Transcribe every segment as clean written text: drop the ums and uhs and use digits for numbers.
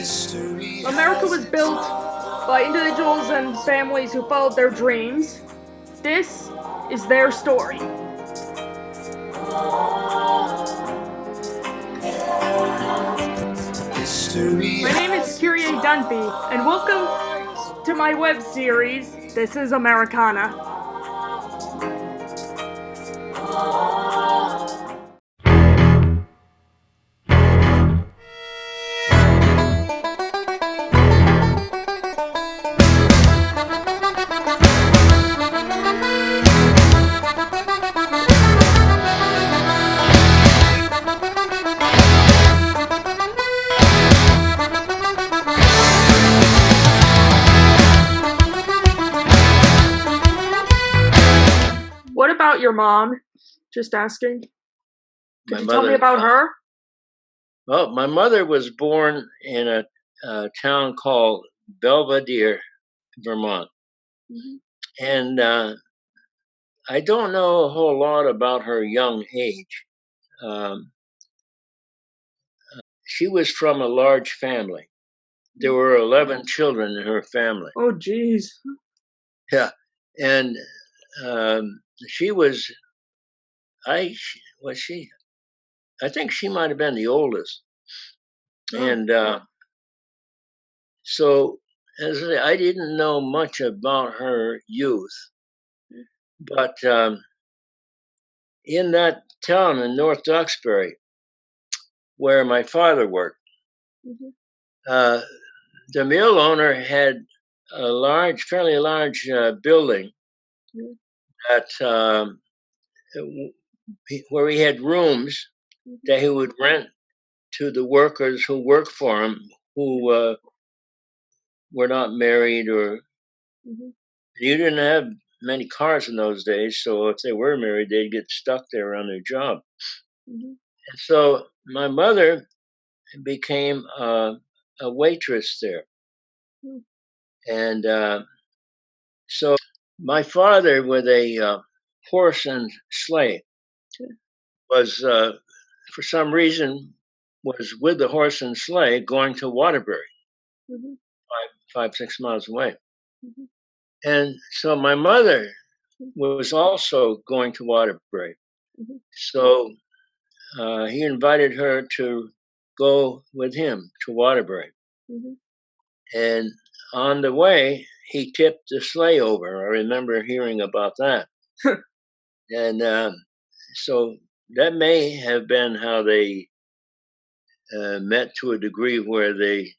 America was built by individuals and families who followed their dreams. This is their story. My name is Kyrie Dunphy, and welcome to my web series, This is Americana. What about your mom? Just asking. Could you tell me about her? Well, my mother was born in a town called Belvedere, Vermont. Mm-hmm. And I don't know a whole lot about her young age. She was from a large family. There were 11 children in her family. Oh, geez. Yeah. And she was, I think she might have been the oldest. Oh. And so, as I didn't know much about her youth, but in that town in North Duxbury, where my father worked, mm-hmm. The mill owner had a fairly large building mm-hmm. that where he had rooms mm-hmm. that he would rent to the workers who worked for him, who were not married, or mm-hmm. you didn't have many cars in those days, so if they were married, they'd get stuck there on their job. Mm-hmm. And so my mother became a waitress there. Mm-hmm. And so my father, with a horse and sleigh, was, for some reason, was with the horse and sleigh going to Waterbury, mm-hmm. 6 miles away. Mm-hmm. And so my mother was also going to Waterbury. Mm-hmm. So he invited her to go with him to Waterbury. Mm-hmm. And on the way, he tipped the sleigh over. I remember hearing about that. And so that may have been how they met to a degree where they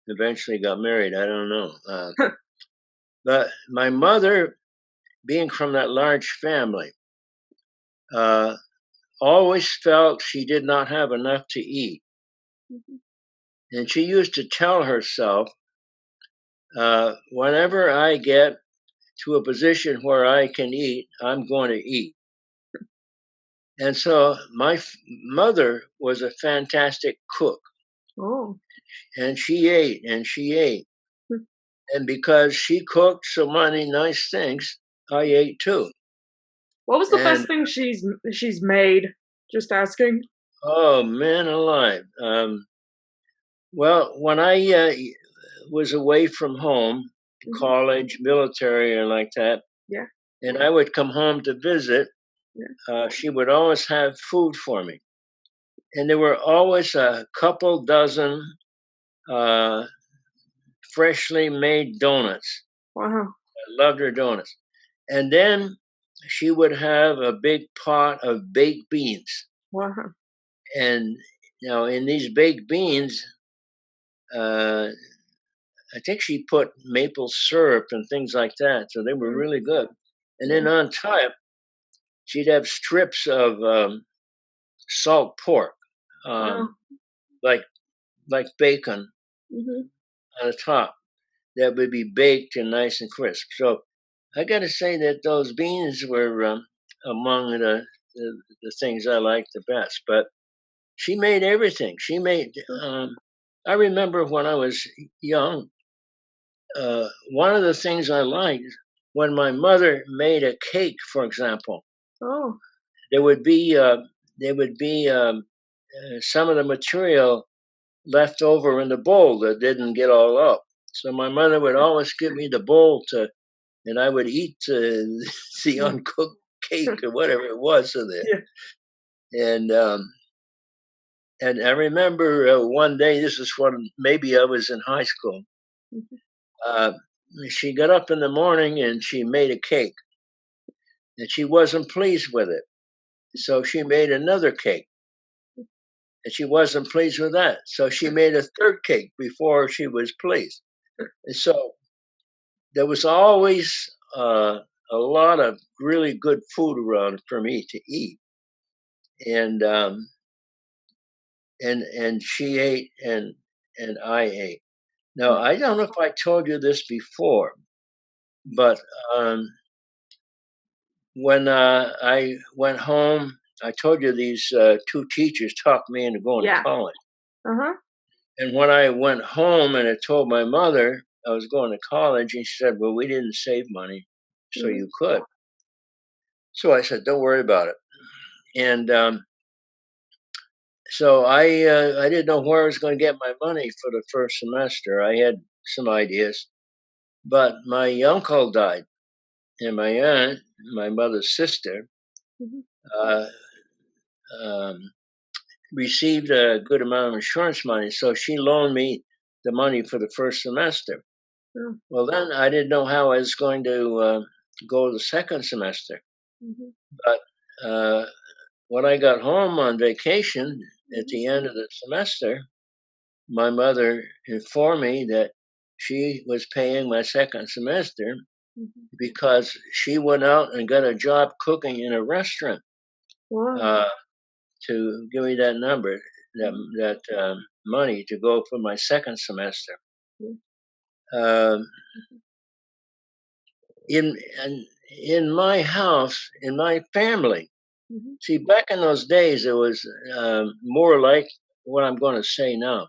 eventually got married. I don't know. But my mother, being from that large family, always felt she did not have enough to eat. Mm-hmm. And she used to tell herself, whenever I get to a position where I can eat, I'm going to eat. And so my mother was a fantastic cook. Oh. And she ate and she ate. And because she cooked so many nice things, I ate too. What was the best thing she's made? Just asking. Oh, man alive. Well, when I was away from home, mm-hmm. college, military, or like that, yeah. and I would come home to visit, yeah. She would always have food for me. And there were always a couple dozen freshly made donuts. Wow. I loved her donuts. And then she would have a big pot of baked beans. Wow. And, in these baked beans, I think she put maple syrup and things like that. So they were really good. And then on top, she'd have strips of salt pork, like bacon, mm-hmm. on the top, that would be baked and nice and crisp. So I got to say that those beans were among the things I liked the best. But she made everything. She made. I remember when I was young, one of the things I liked when my mother made a cake, for example. Oh. There would be some of the material left over in the bowl that didn't get all up. So my mother would always give me the bowl and I would eat the uncooked cake or whatever it was of it. Yeah. And I remember one day, this is when maybe I was in high school. She got up in the morning and she made a cake, and she wasn't pleased with it. So she made another cake, and she wasn't pleased with that. So she made a third cake before she was pleased. And so there was always a lot of really good food around for me to eat, and she ate and I ate. Now I don't know if I told you this before, but when I went home, I told you these two teachers talked me into going to college. And when I went home and I told my mother I was going to college, and she said, "Well, we didn't save money, so you could." So I said, "Don't worry about it." And so I didn't know where I was going to get my money for the first semester. I had some ideas, but my uncle died, and my aunt, my mother's sister, uh, um, received a good amount of insurance money, so she loaned me the money for the first semester. Well, then I didn't know how I was going to go the second semester. But when I got home on vacation at the end of the semester, my mother informed me that she was paying my second semester because she went out and got a job cooking in a restaurant. To give me that number, that money to go for my second semester. Um, in my house, in my family, see, back in those days, it was more like what I'm going to say now.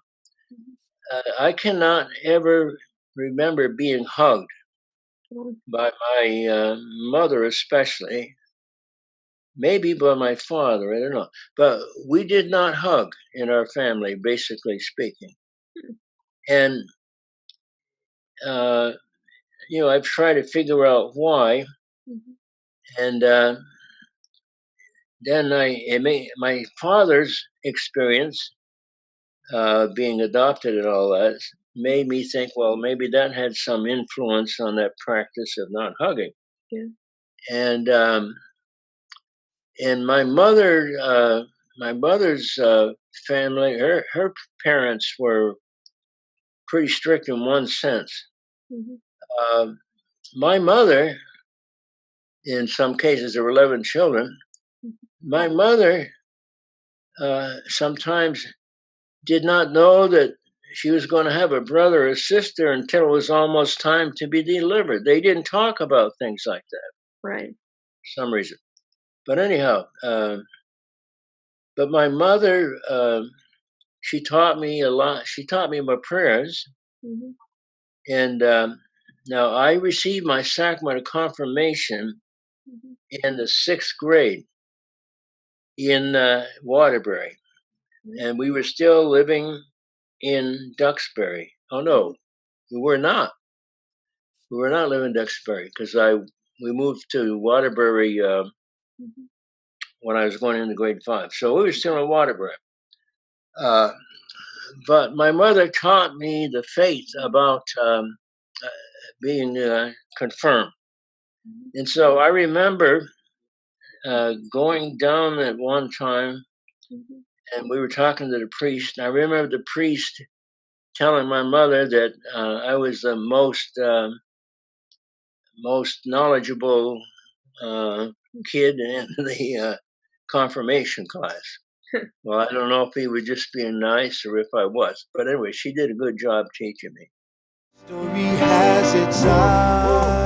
I cannot ever remember being hugged by my mother, especially. Maybe by my father, I don't know. But we did not hug in our family, basically speaking. And, I've tried to figure out why. And then my father's experience, being adopted and all that, made me think, well, maybe that had some influence on that practice of not hugging. And my mother's family, her parents were pretty strict in one sense. My mother, in some cases, there were 11 children. My mother sometimes did not know that she was going to have a brother or sister until it was almost time to be delivered. They didn't talk about things like that. For some reason. But anyhow, but my mother, she taught me a lot. She taught me my prayers. And now I received my sacrament of confirmation in the sixth grade in Waterbury. And we were still living in Duxbury. Oh, no, we were not. We were not living in Duxbury because we moved to Waterbury when I was going into grade 5. So we were still in Waterbury. But my mother taught me the faith about being confirmed. And so I remember going down at one time and we were talking to the priest. And I remember the priest telling my mother that I was the most knowledgeable kid in the confirmation class. Well, I don't know if he was just being nice or if I was. But anyway, she did a good job teaching me. Story has its eyes.